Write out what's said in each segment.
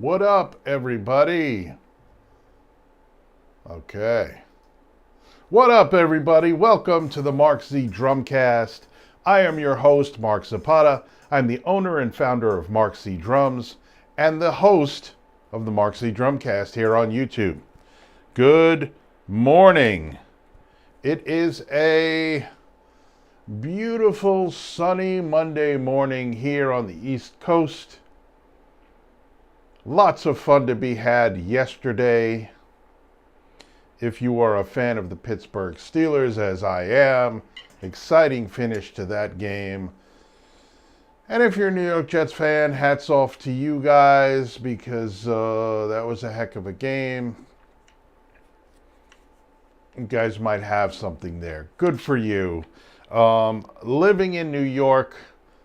What up, everybody? Okay. What up, everybody? Welcome to the MarkZDrumcast. I am your host, Mark Zapata. I'm the owner and founder of MarkZDrums and the host of the MarkZDrumcast here on YouTube. Good morning. It is a beautiful, sunny Monday morning here on the East Coast. Lots of fun to be had yesterday. If you are a fan of the Pittsburgh Steelers, as I am, exciting finish to that game. And if you're a New York Jets fan, hats off to you guys because that was a heck of a game. You guys might have something there. Good for you. Living in New York,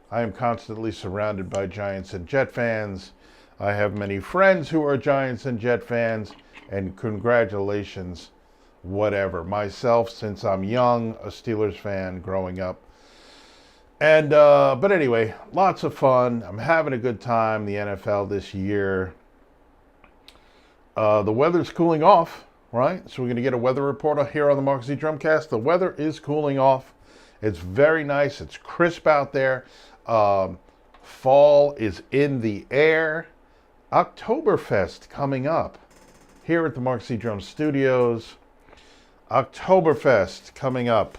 I am constantly surrounded by Giants and Jet fans. I have many friends who are Giants and Jet fans, and congratulations, whatever. Myself, since I'm young, a Steelers fan growing up. And, but anyway, lots of fun. I'm having a good time, the NFL this year. The weather's cooling off, right? So we're going to get a weather report here on the MarkZDrumcast. The weather is cooling off. It's very nice. It's crisp out there. Fall is in the air. Oktoberfest coming up here at the MarkZDrums Studios. Oktoberfest coming up.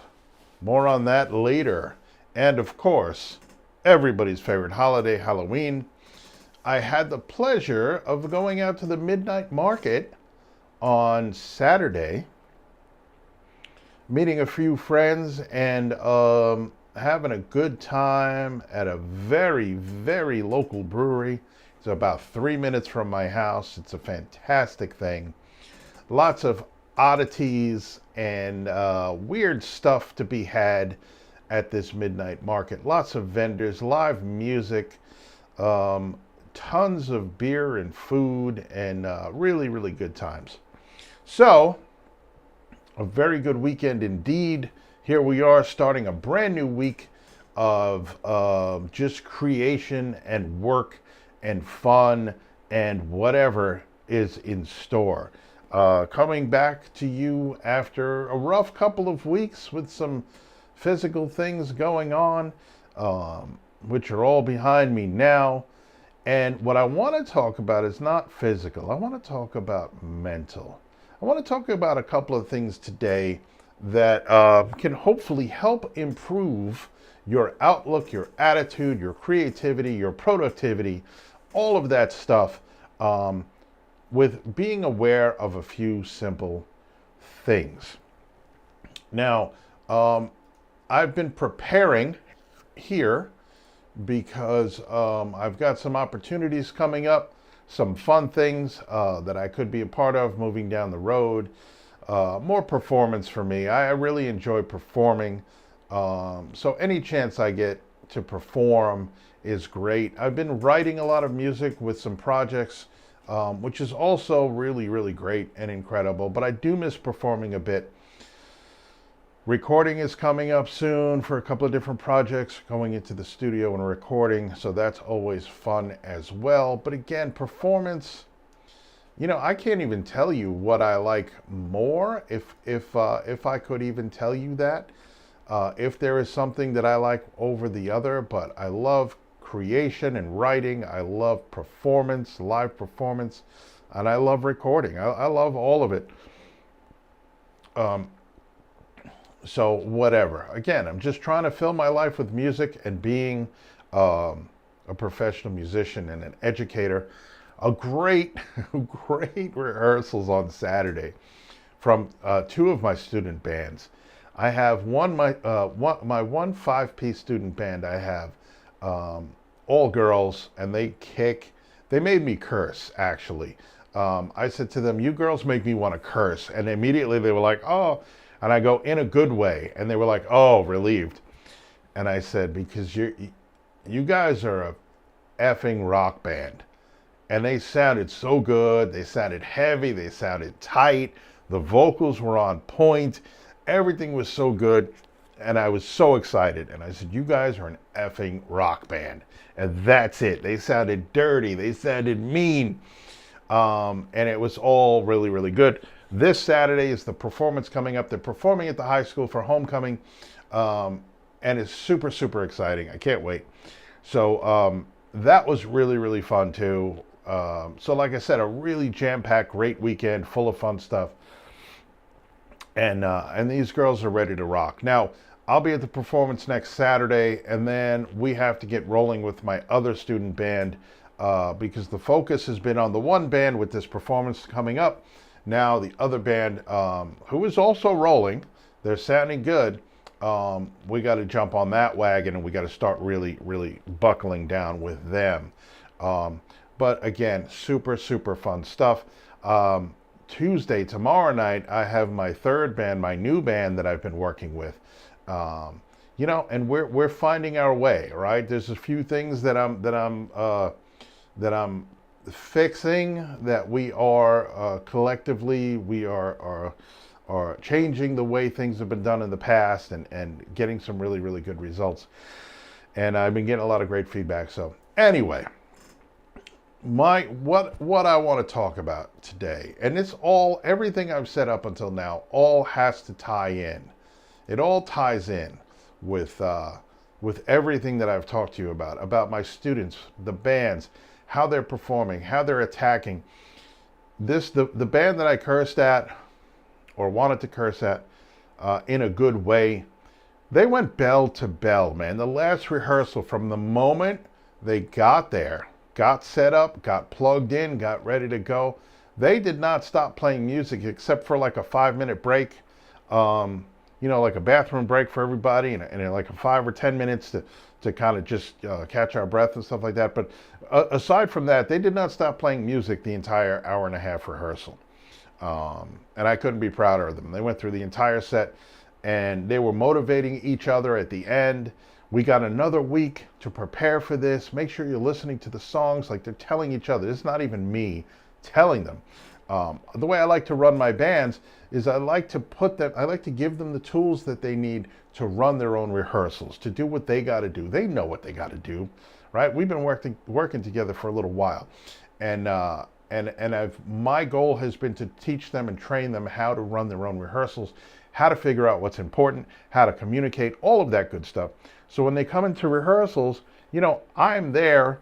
More on that later. And of course, everybody's favorite holiday, Halloween. I had the pleasure of going out to the midnight market on Saturday, meeting a few friends and having a good time at a very, very local brewery. It's about 3 minutes from my house. It's a fantastic thing. Lots of oddities and weird stuff to be had at this midnight market. Lots of vendors, live music, tons of beer and food, and really, really good times. So, a very good weekend indeed. Here we are starting a brand new week of just creation and work and fun and whatever is in store. Coming back to you after a rough couple of weeks with some physical things going on, which are all behind me now. And what I want to talk about is not physical. I want to talk about mental. I want to talk about a couple of things today that can hopefully help improve your outlook, your attitude, your creativity, your productivity, all of that stuff, with being aware of a few simple things. Now, I've been preparing here because I've got some opportunities coming up, some fun things that I could be a part of moving down the road, more performance for me. I really enjoy performing, so any chance I get to perform is great. I've been writing a lot of music with some projects, which is also really, really great and incredible, but I do miss performing a bit. Recording is coming up soon for a couple of different projects, going into the studio and recording, so that's always fun as well. But again, performance, I can't even tell you what I like more, if I could even tell you that, if there is something that I like over the other. But I love creation and writing. I love performance, live performance, and I love recording. I love all of it. So whatever. Again, I'm just trying to fill my life with music and being a professional musician and an educator. A great, great rehearsals on Saturday from two of my student bands. I have my one 5-piece student band. I have all girls, and they made me curse, actually. I said to them, "You girls make me want to curse," and immediately they were like, "Oh." And I go, "In a good way." And they were like, "Oh, relieved." And I said, "Because you guys are a effing rock band." And they sounded so good. They sounded heavy. They sounded tight. The vocals were on point. Everything was so good. And I was so excited. And I said, you guys are an effing rock band. And that's it. They sounded dirty. They sounded mean. And it was all really, really good. This Saturday is the performance coming up. They're performing at the high school for homecoming. And it's super, super exciting. I can't wait. So that was really, really fun too. So like I said, a really jam-packed, great weekend, full of fun stuff. And these girls are ready to rock. Now, I'll be at the performance next Saturday, and then we have to get rolling with my other student band because the focus has been on the one band with this performance coming up. Now the other band, who is also rolling, they're sounding good. We got to jump on that wagon, and we got to start really, really buckling down with them. But again, super, super fun stuff. Tuesday, tomorrow night, I have my third band, my new band that I've been working with. And we're finding our way, right? There's a few things that I'm fixing, that we are collectively, we are changing the way things have been done in the past, and getting some really, really good results. And I've been getting a lot of great feedback. So anyway, what I want to talk about today, and it's all, everything I've said up until now, all has to tie in. It all ties in with everything that I've talked to you about my students, the bands, how they're performing, how they're attacking. The band that I cursed at, or wanted to curse at, in a good way, they went bell to bell, man. The last rehearsal, from the moment they got there, got set up, got plugged in, got ready to go, they did not stop playing music except for like a 5-minute break, like a bathroom break for everybody, and like a 5 or 10 minutes to kind of just catch our breath and stuff like that. But aside from that, they did not stop playing music the entire hour and a half rehearsal. And I couldn't be prouder of them. They went through the entire set, and they were motivating each other at the end. We got another week to prepare for this. Make sure you're listening to the songs like they're telling each other. It's not even me telling them. The way I like to run my bands is I like to give them the tools that they need to run their own rehearsals, to do what they got to do. They know what they got to do, right? We've been working together for a little while, and my goal has been to teach them and train them how to run their own rehearsals, how to figure out what's important, how to communicate, all of that good stuff. So when they come into rehearsals, I'm there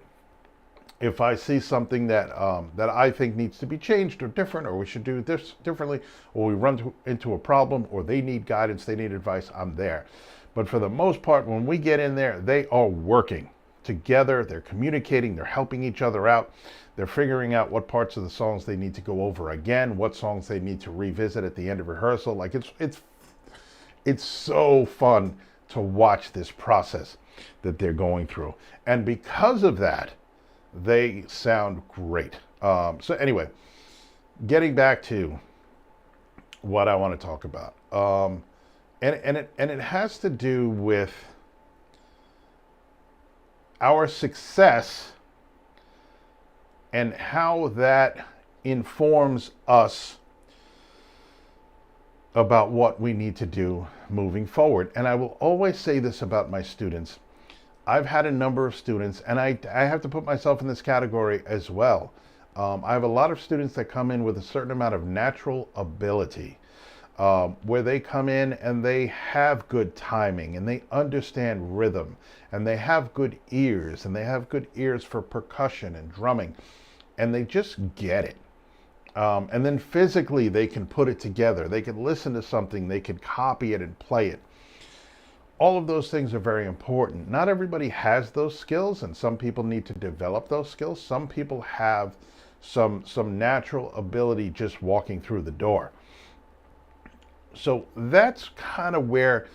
if I see something that I think needs to be changed or different, or we should do this differently, or we run into a problem, or they need guidance, they need advice, I'm there. But for the most part, when we get in there, they are working together, they're communicating, they're helping each other out, they're figuring out what parts of the songs they need to go over again, what songs they need to revisit at the end of rehearsal. Like it's so fun to watch this process that they're going through. And because of that, they sound great. So anyway, getting back to what I want to talk about. And it has to do with our success and how that informs us about what we need to do moving forward. And I will always say this about my students. I've had a number of students, and I have to put myself in this category as well. I have a lot of students that come in with a certain amount of natural ability, where they come in and they have good timing, and they understand rhythm, and they have good ears, and they have good ears for percussion and drumming, and they just get it. And then physically they can put it together. They can listen to something, they can copy it and play it. All of those things are very important. Not everybody has those skills, and some people need to develop those skills. Some people have some natural ability just walking through the door. So that's kind of where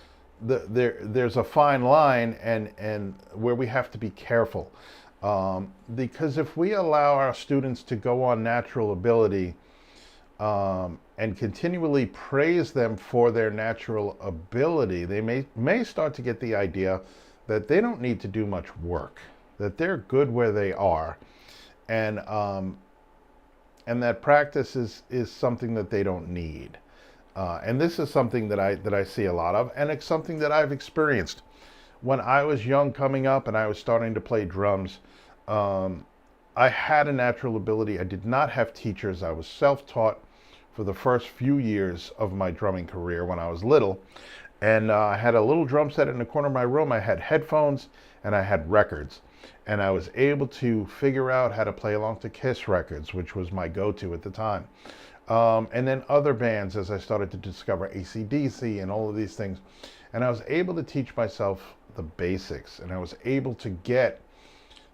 there's a fine line, and where we have to be careful. Because if we allow our students to go on natural ability, and continually praise them for their natural ability, they may start to get the idea that they don't need to do much work, that they're good where they are, and that practice is something that they don't need. And this is something that I see a lot of, and it's something that I've experienced. When I was young coming up and I was starting to play drums, um, I had a natural ability. I did not have teachers. I was self-taught for the first few years of my drumming career when I was little. And I had a little drum set in the corner of my room. I had headphones and I had records. And I was able to figure out how to play along to Kiss records, which was my go-to at the time. And then other bands as I started to discover AC/DC and all of these things. And I was able to teach myself the basics. And I was able to get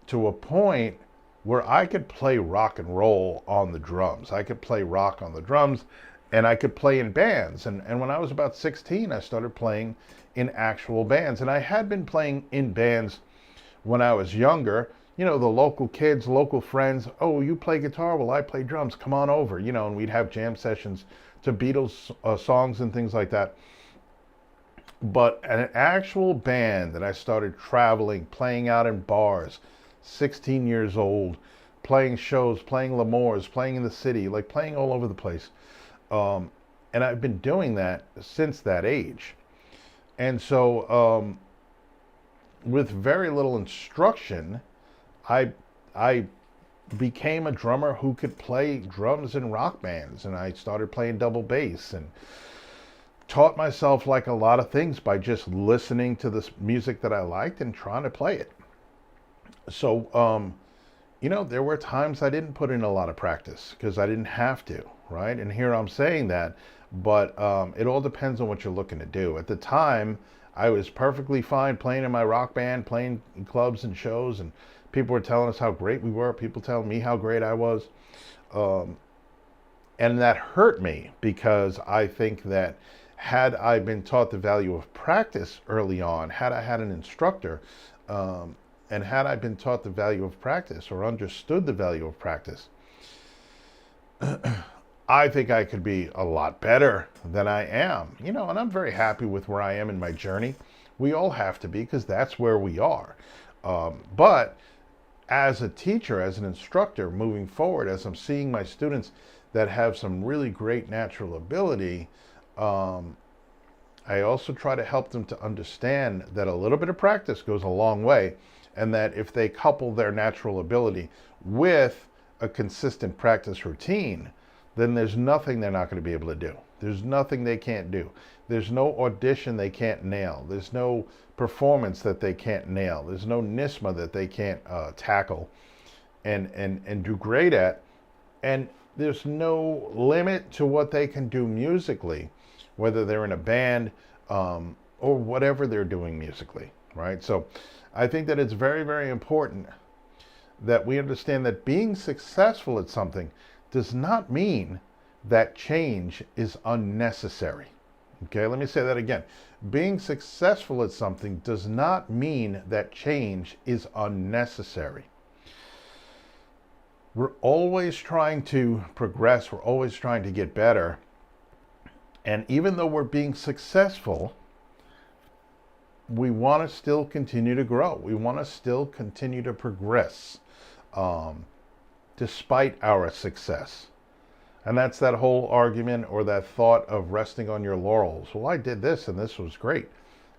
to a point where I could play rock and roll on the drums. I could play rock on the drums and I could play in bands. And when I was about 16, I started playing in actual bands. And I had been playing in bands when I was younger. You know, the local kids, local friends, oh, you play guitar? Well, I play drums. Come on over. You know, and we'd have jam sessions to Beatles songs and things like that. But an actual band that I started traveling, playing out in bars, 16 years old, playing shows, playing L'Amour's, playing in the city, like playing all over the place. And I've been doing that since that age. And so with very little instruction, I became a drummer who could play drums in rock bands. And I started playing double bass and taught myself like a lot of things by just listening to this music that I liked and trying to play it. So, you know, there were times I didn't put in a lot of practice because I didn't have to, right? And here I'm saying that, but it all depends on what you're looking to do. At the time, I was perfectly fine playing in my rock band, playing in clubs and shows, and people were telling us how great we were, people telling me how great I was. And that hurt me because I think that had I been taught the value of practice early on, had I had an instructor, and had I been taught the value of practice or understood the value of practice, I think I could be a lot better than I am. You know, and I'm very happy with where I am in my journey. We all have to be because that's where we are. But as a teacher, as an instructor, moving forward, as I'm seeing my students that have some really great natural ability, I also try to help them to understand that a little bit of practice goes a long way, and that if they couple their natural ability with a consistent practice routine, then there's nothing they're not going to be able to do. There's nothing they can't do. There's no audition they can't nail. There's no performance that they can't nail. There's no NISMA that they can't tackle and do great at. And there's no limit to what they can do musically, whether they're in a band or whatever they're doing musically, right? So I think that it's very, very important that we understand that being successful at something does not mean that change is unnecessary. Okay, let me say that again. Being successful at something does not mean that change is unnecessary. We're always trying to progress, we're always trying to get better. And even though we're being successful, we want to still continue to grow. We want to still continue to progress despite our success. And that's that whole argument or that thought of resting on your laurels. Well, I did this and this was great,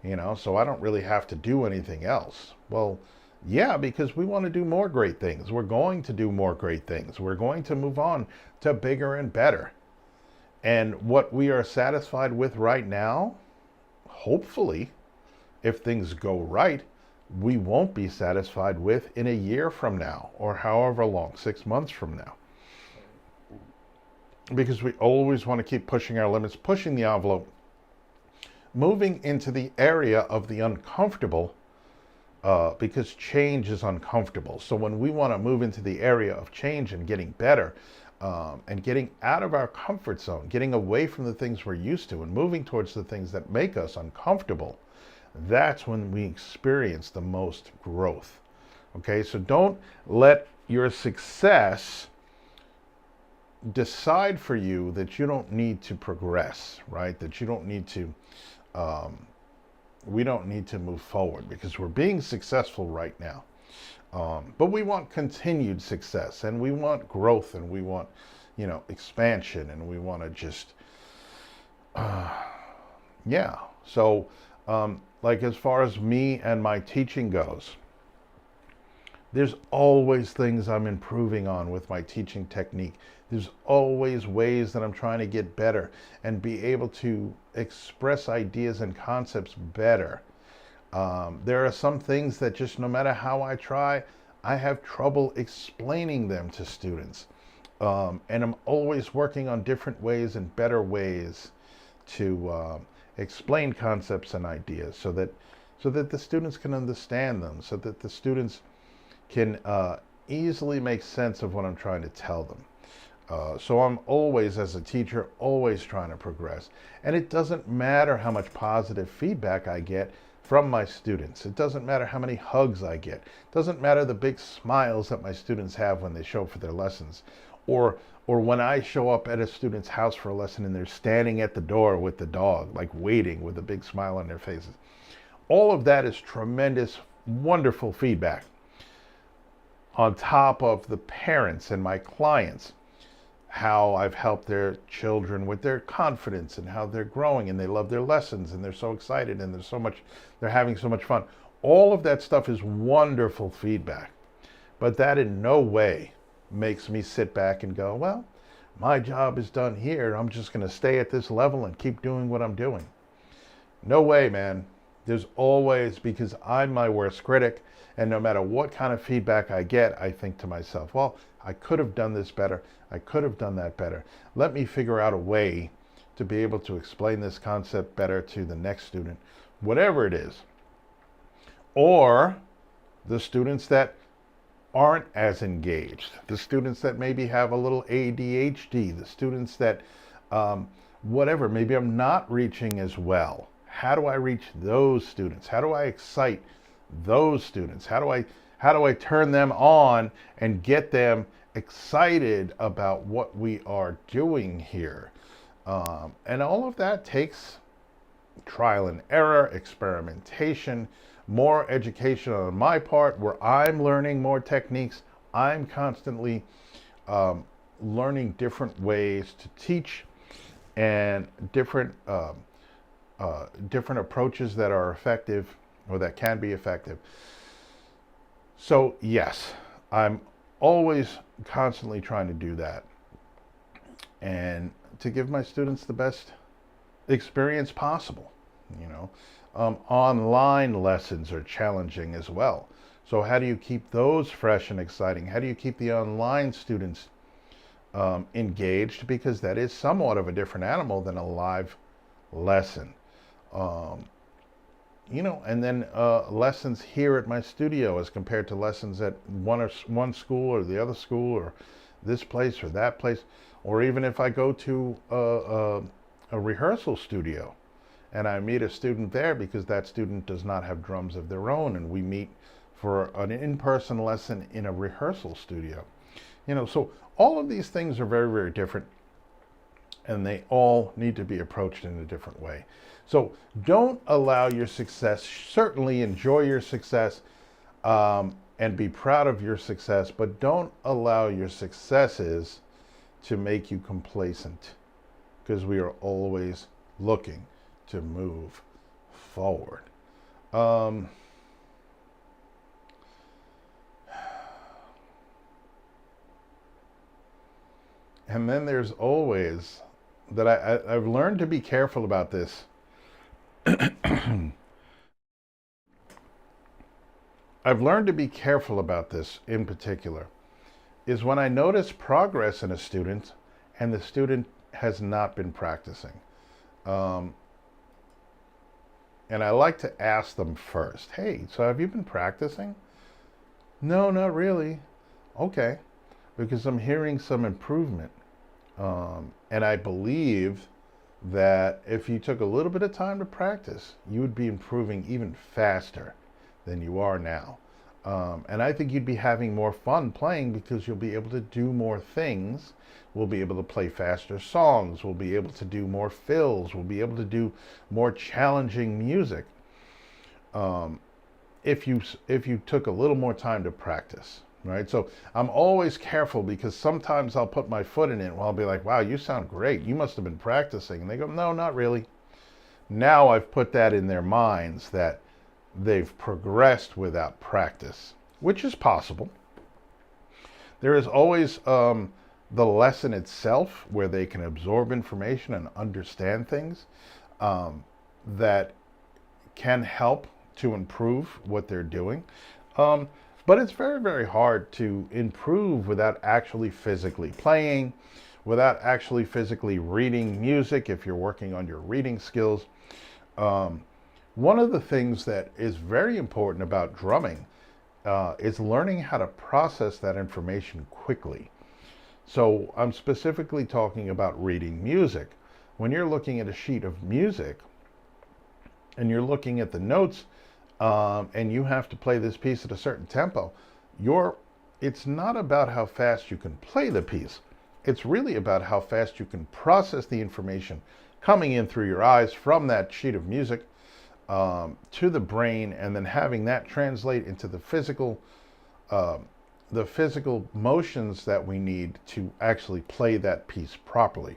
you know, so I don't really have to do anything else. Well, yeah, because we want to do more great things. We're going to do more great things. We're going to move on to bigger and better. And what we are satisfied with right now, hopefully, if things go right, we won't be satisfied with in a year from now or however long, 6 months from now. Because we always want to keep pushing our limits, pushing the envelope, moving into the area of the uncomfortable, because change is uncomfortable. So when we want to move into the area of change and getting better, and getting out of our comfort zone, getting away from the things we're used to and moving towards the things that make us uncomfortable, that's when we experience the most growth. Okay, so don't let your success decide for you that you don't need to progress, right? That you don't need to, we don't need to move forward because we're being successful right now. But we want continued success and we want growth and we want, you know, expansion and we want to just Yeah. So, like as far as me and my teaching goes, there's always things I'm improving on with my teaching technique. There's always ways that I'm trying to get better and be able to express ideas and concepts better. There are some things that just no matter how I try, I have trouble explaining them to students. And I'm always working on different ways and better ways to explain concepts and ideas so that the students can understand them, so that the students can easily make sense of what I'm trying to tell them. So I'm always, as a teacher, always trying to progress. And it doesn't matter how much positive feedback I get from my students. It doesn't matter how many hugs I get. It doesn't matter the big smiles that my students have when they show up for their lessons. Or when I show up at a student's house for a lesson and they're standing at the door with the dog, like waiting with a big smile on their faces. All of that is tremendous, wonderful feedback. On top of the parents and my clients, how I've helped their children with their confidence and how they're growing and they love their lessons and they're so excited and they're having so much fun. All of that stuff is wonderful feedback, but that in no way makes me sit back and go, well, my job is done here. I'm just going to stay at this level and keep doing what I'm doing. No way, man. There's always, because I'm my worst critic, and no matter what kind of feedback I get, I think to myself, well, I could have done this better. I could have done that better. Let me figure out a way to be able to explain this concept better to the next student, whatever it is. Or the students that aren't as engaged, the students that maybe have a little ADHD, the students that, whatever, maybe I'm not reaching as well. How do I reach those students? How do I excite those students? How do I turn them on and get them excited about what we are doing here? And all of that takes trial and error, experimentation, more education on my part, where I'm learning more techniques. I'm constantly learning different ways to teach and different approaches that are effective or that can be effective. So yes, I'm always constantly trying to do that and to give my students the best experience possible. Online lessons are challenging as well. So how do you keep those fresh and exciting? How do you keep the online students engaged? Because that is somewhat of a different animal than a live lesson. And then lessons here at my studio as compared to lessons at one school or the other school or this place or that place, or even if I go to a rehearsal studio and I meet a student there because that student does not have drums of their own, and we meet for an in-person lesson in a rehearsal studio. So all of these things are very, very different, and they all need to be approached in a different way. So don't allow your success, certainly enjoy your success and be proud of your success, but don't allow your successes to make you complacent, because we are always looking to move forward. And then there's always that I've learned to be careful about this. I've learned to be careful about this in particular, is when I notice progress in a student and the student has not been practicing. And I like to ask them first, hey, so have you been practicing? No, not really. Okay, because I'm hearing some improvement. And I believe that if you took a little bit of time to practice, you would be improving even faster than you are now. And I think you'd be having more fun playing because you'll be able to do more things. We'll be able to play faster songs. We'll be able to do more fills. We'll be able to do more challenging music if you took a little more time to practice, right? So I'm always careful because sometimes I'll put my foot in it and I'll be like, wow, you sound great. You must have been practicing. And they go, no, not really. Now I've put that in their minds that they've progressed without practice, which is possible. There is always the lesson itself where they can absorb information and understand things that can help to improve what they're doing. But it's very, very hard to improve without actually physically playing, without actually physically reading music if you're working on your reading skills. One of the things that is very important about drumming is learning how to process that information quickly. So I'm specifically talking about reading music. When you're looking at a sheet of music and you're looking at the notes and you have to play this piece at a certain tempo, it's not about how fast you can play the piece. It's really about how fast you can process the information coming in through your eyes from that sheet of music to the brain, and then having that translate into the physical motions that we need to actually play that piece properly.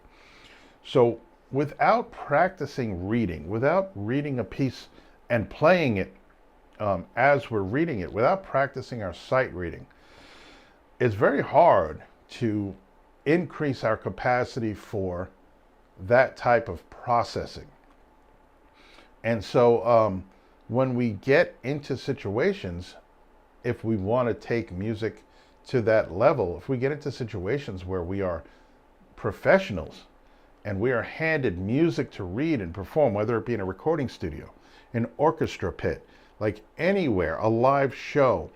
So without practicing reading, without reading a piece and playing it as we're reading it, without practicing our sight reading, it's very hard to increase our capacity for that type of processing. And so when we get into situations, if we want to take music to that level, if we get into situations where we are professionals and we are handed music to read and perform, whether it be in a recording studio, an orchestra pit, like anywhere, a live show,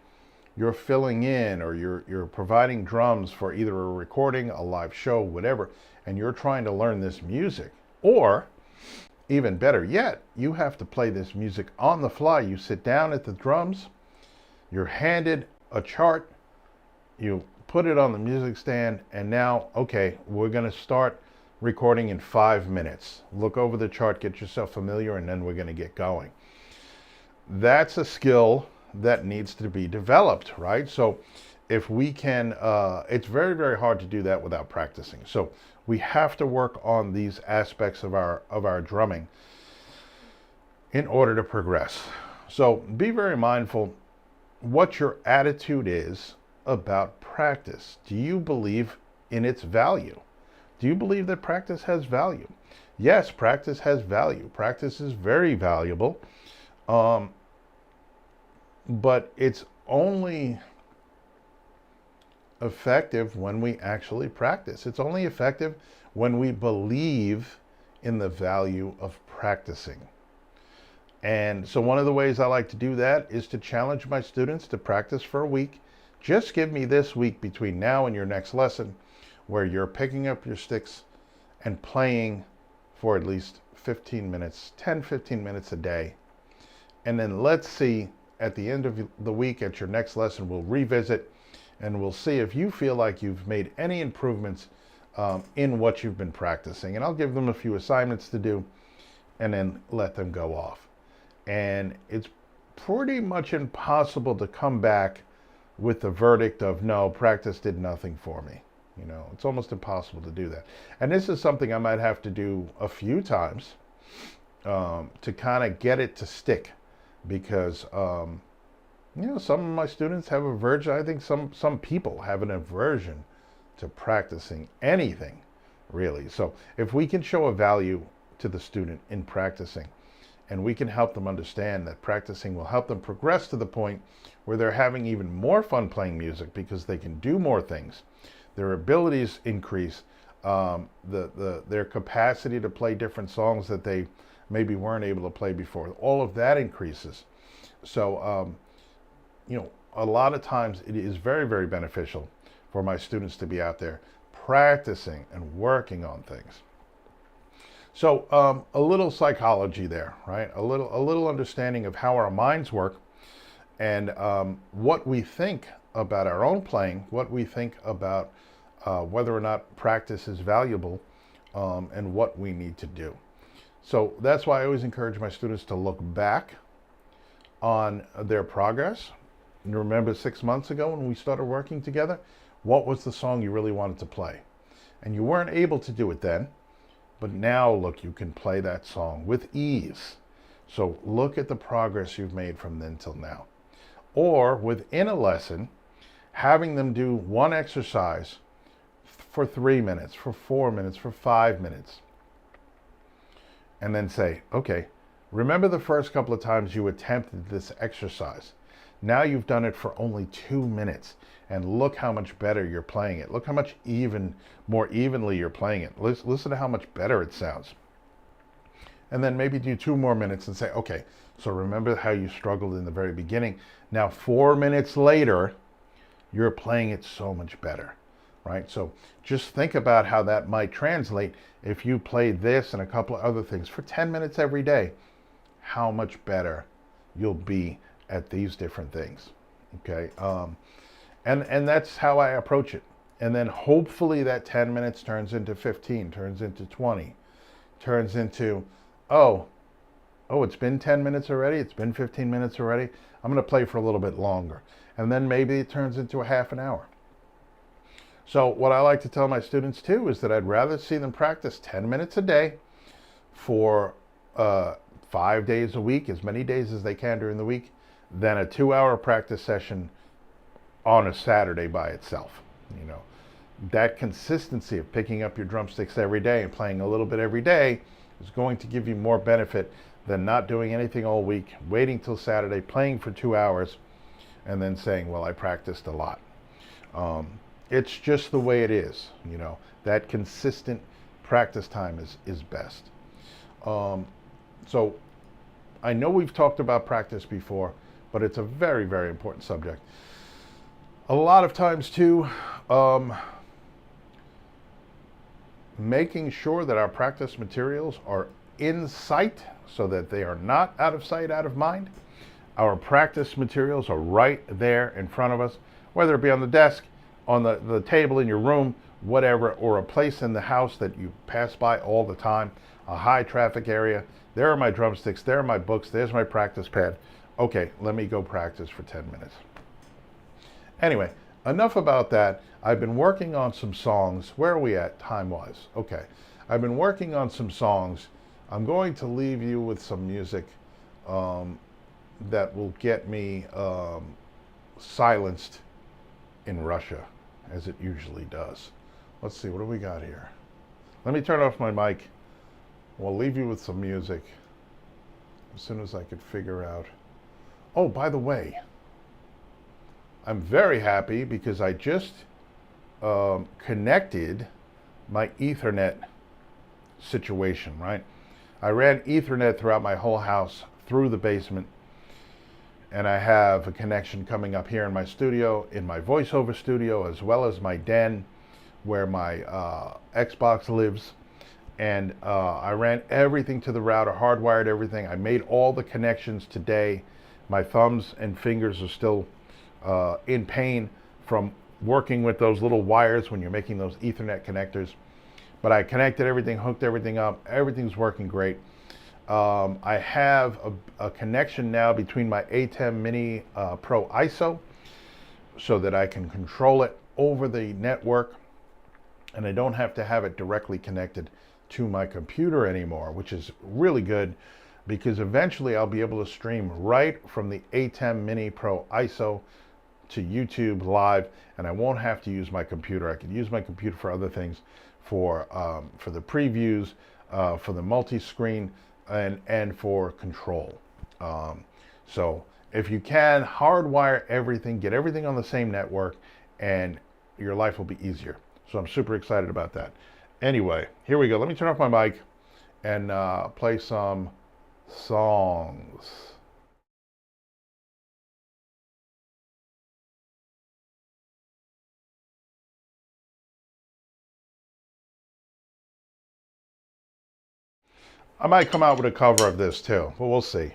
you're filling in or you're providing drums for either a recording, a live show, whatever, and you're trying to learn this music, or even better yet, you have to play this music on the fly. You sit down at the drums, you're handed a chart, you put it on the music stand, and now, okay, we're going to start recording in 5 minutes. Look over the chart, get yourself familiar, and then we're going to get going. That's a skill that needs to be developed, right? So if we can, it's very, very hard to do that without practicing. So we have to work on these aspects of our drumming in order to progress. So be very mindful what your attitude is about practice. Do you believe in its value? Do you believe that practice has value? Yes, practice has value. Practice is very valuable. But it's only effective when we actually practice. It's only effective when we believe in the value of practicing. And so one of the ways I like to do that is to challenge my students to practice for a week. Just give me this week between now and your next lesson where you're picking up your sticks and playing for at least 15 minutes, 10, 15 minutes a day. And then let's see at the end of the week at your next lesson, we'll revisit and we'll see if you feel like you've made any improvements in what you've been practicing. And I'll give them a few assignments to do and then let them go off. And it's pretty much impossible to come back with the verdict of, no, practice did nothing for me. You know, it's almost impossible to do that. And this is something I might have to do a few times to kind of get it to stick, because you know, some of my students have aversion. I think some people have an aversion to practicing anything, really. So if we can show a value to the student in practicing, and we can help them understand that practicing will help them progress to the point where they're having even more fun playing music because they can do more things, their abilities increase, their capacity to play different songs that they maybe weren't able to play before, all of that increases. So you know, a lot of times it is very, very beneficial for my students to be out there practicing and working on things. So a little psychology there, right? A little understanding of how our minds work, and what we think about our own playing, what we think about whether or not practice is valuable, and what we need to do. So that's why I always encourage my students to look back on their progress You remember 6 months ago when we started working together? What was the song you really wanted to play? And you weren't able to do it then, but now look, you can play that song with ease. So look at the progress you've made from then till now. Or within a lesson, having them do one exercise for 3 minutes, for 4 minutes, for 5 minutes. And then say, okay, remember the first couple of times you attempted this exercise. Now you've done it for only 2 minutes, and look how much better you're playing it. Look how much more evenly you're playing it. Listen to how much better it sounds. And then maybe do 2 more minutes and say, okay, so remember how you struggled in the very beginning. Now 4 minutes later, you're playing it so much better, right? So just think about how that might translate if you played this and a couple of other things for 10 minutes every day, how much better you'll be at these different things, okay? And that's how I approach it. And then hopefully that 10 minutes turns into 15, turns into 20, turns into, oh, it's been 10 minutes already, it's been 15 minutes already, I'm gonna play for a little bit longer. And then maybe it turns into a half an hour. So what I like to tell my students too is that I'd rather see them practice 10 minutes a day for 5 days a week, as many days as they can during the week, than a 2-hour practice session on a Saturday by itself. You know, that consistency of picking up your drumsticks every day and playing a little bit every day is going to give you more benefit than not doing anything all week, waiting till Saturday, playing for 2 hours, and then saying, well, I practiced a lot. It's just the way it is, you know. That consistent practice time is best. So I know we've talked about practice before, but it's a very, very important subject. A lot of times too, making sure that our practice materials are in sight so that they are not out of sight, out of mind. Our practice materials are right there in front of us, whether it be on the desk, on the table in your room, whatever, or a place in the house that you pass by all the time, a high traffic area. There are my drumsticks, there are my books, there's my practice pad. Okay, let me go practice for 10 minutes. Anyway, enough about that. I've been working on some songs. Where are we at time-wise? Okay, I've been working on some songs. I'm going to leave you with some music that will get me silenced in Russia, as it usually does. Let's see, what do we got here? Let me turn off my mic. We'll leave you with some music as soon as I could figure out. Oh, by the way, I'm very happy because I just connected my Ethernet situation, right? I ran Ethernet throughout my whole house through the basement, and I have a connection coming up here in my studio, in my voiceover studio, as well as my den where my Xbox lives. And I ran everything to the router, hardwired everything. I made all the connections today. My thumbs and fingers are still in pain from working with those little wires when you're making those Ethernet connectors. But I connected everything, hooked everything up. Everything's working great. I have a connection now between my ATEM Mini Pro ISO so that I can control it over the network, and I don't have to have it directly connected to my computer anymore, which is really good because eventually I'll be able to stream right from the ATEM Mini Pro ISO to YouTube live, and I won't have to use my computer. I can use my computer for other things, for the previews, for the multi-screen, and for control. So if you can, hardwire everything, get everything on the same network, and your life will be easier. So I'm super excited about that. Anyway, here we go. Let me turn off my mic and play some songs. I might come out with a cover of this too, but we'll see.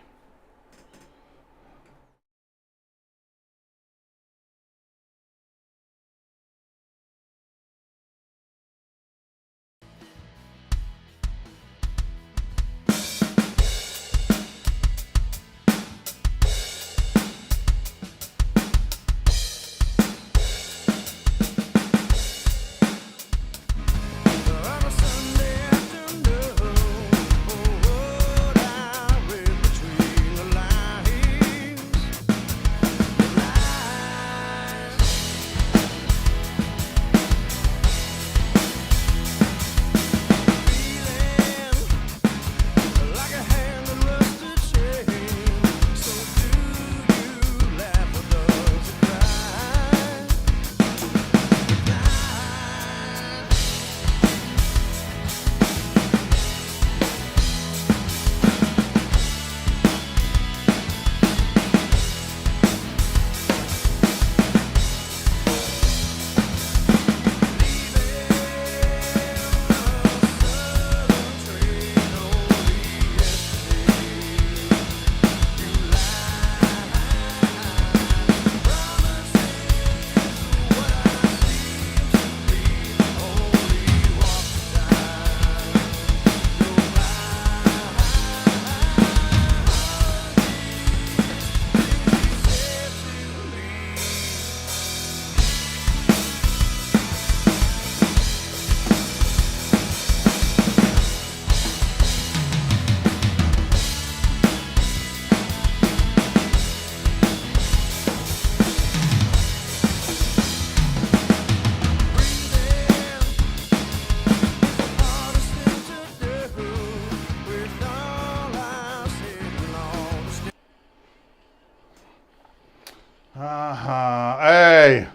Hey.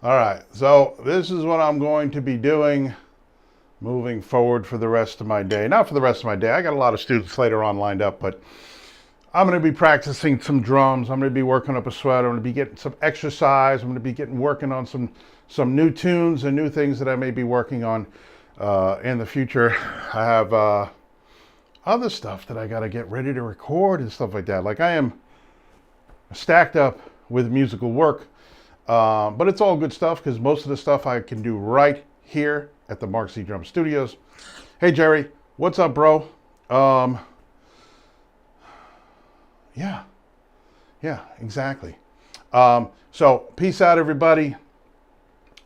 All right. So this is what I'm going to be doing moving forward for the rest of my day. Not for the rest of my day. I got a lot of students later on lined up, but I'm going to be practicing some drums. I'm going to be working up a sweat. I'm going to be getting some exercise. I'm going to be working on some new tunes and new things that I may be working on in the future. I have other stuff that I got to get ready to record and stuff like that. Like, I am stacked up with musical work, but it's all good stuff because most of the stuff I can do right here at the MarkZDrums Studios. Hey, Jerry, what's up, bro? Yeah, exactly. So peace out, everybody.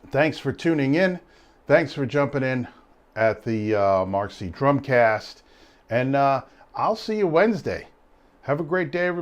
Thanks for tuning in. Thanks for jumping in at the MarkZ Drumcast. And I'll see you Wednesday. Have a great day, everybody.